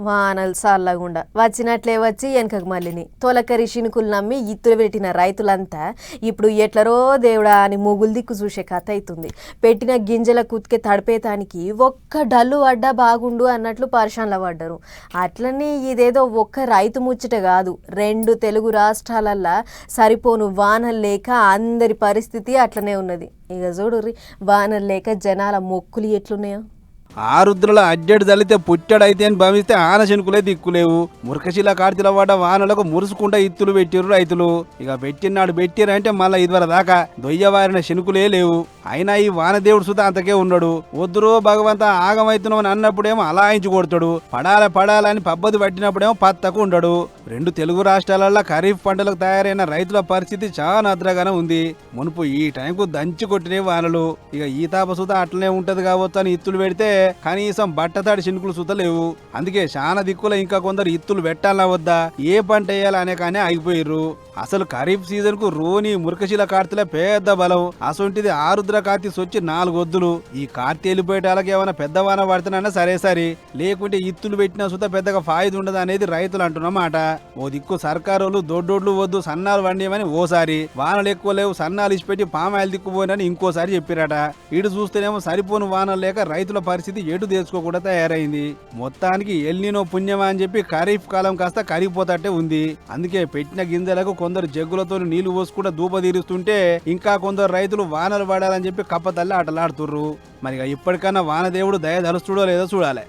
వానలు చల్లగుండా వచ్చినట్లే వచ్చి వెనకకు మళ్ళీని తొలకరి శినుకులు నమ్మి ఇత్తులు పెట్టిన రైతులంతా ఇప్పుడు ఎట్లరో దేవుడా అని మొగులు దిక్కు చూసే కథ అవుతుంది. పెట్టిన గింజల కుతికే తడిపేతానికి ఒక్క డల్లు పడ్డా బాగుండు అన్నట్లు పరిశాన్ల పడ్డరు. అట్లనే ఇదేదో ఒక్క రైతు ముచ్చట కాదు, 2 తెలుగు రాష్ట్రాలల్లా సరిపోను వానలు లేక అందరి పరిస్థితి అట్లనే ఉన్నది. ఇక చూడుర్రి వానలు లేక జనాల మొక్కులు ఎట్లున్నాయో. ఆరుద్రల అడ్డెడు తల్లితే పుట్టడైతే అని భావిస్తే ఆన శనుకులే దిక్కులేవు. మురకశిల కార్తీల పడ్డ వానలకు మురుసుకుంటా ఇత్తులు పెట్టిర్రు రైతులు. ఇక పెట్టినాడు పెట్టిరంటే మళ్ళా ఇదివర దాకా దొయ్యవారిన శనుకులే లేవు. అయినా ఈ వానదేవుడు సుతా అంతకే ఉన్నాడు. వద్దురో భగవంత ఆగమైతున్నామని అన్నప్పుడేమో అలాయించి కొడతాడు, పడాలని పబ్బది పట్టినప్పుడేమో పత్తకు ఉండడు. 2 తెలుగు రాష్ట్రాలల్లో ఖరీఫ్ పంటలకు తయారైన రైతుల పరిస్థితి చాలా అద్రగానే ఉంది. మునుపు ఈ టైంకు దంచి కొట్టినే వానలు. ఇక ఈ తాప సుత అట్లనే ఉంటది కావచ్చు అని ఇత్తులు పెడితే కనీసం బట్టతాడి శనుకులు సుత లేవు. అందుకే చాలా దిక్కులో ఇంకా కొందరు ఇత్తులు పెట్టాలా వద్దా, ఏ పంట వేయాలా అనే కానీ ఆగిపోయిర్రు. అసలు ఖరీఫ్ సీజన్ కు రోని మురకశిల కార్తీల పెద్ద బలం. అసొంటిది ఆరుద్ర కార్తీ సొచ్చి 4 ఒద్దులు. ఈ కార్తీ వెళ్ళిపోయేటాలకి ఏమైనా పెద్ద వాన పడుతున్నా సరే లేకుంటే ఇత్తులు పెట్టినా సుత పెద్దగా ఫాయిదా ఉండదు అనేది రైతులు అంటున్నమాట. ఓ దిక్కు సర్కారోళ్ళు దొడ్డోడ్లు వద్దు సన్నాలు వండియమని ఓసారి, వానలు ఎక్కువ లేవు సన్నాలు ఇచ్చిపెట్టి పామాయిల్ దిక్కుపోయినని ఇంకోసారి చెప్పిరట. ఇటు చూస్తేనేమో సరిపోను వానలు లేక రైతుల పరిస్థితి ఎటు తెచ్చుకోకుండా తయారైంది. మొత్తానికి ఎల్నినో పుణ్యమా అని చెప్పి ఖరీఫ్ కాలం కాస్త కరిగిపోతట్టే ఉంది. అందుకే పెట్టిన గింజలకు కొందరు జగ్గులతో నీళ్లు పోసుకుంటూ దూప తీరుస్తుంటే ఇంకా కొందరు రైతులు వానలు పడాలని చెప్పి కప్పతల్లి ఆటలాడుతుర్రు. మరి ఇప్పటికన్నా వానదేవుడు దయ దలుస్తుడో లేదో చూడాలి.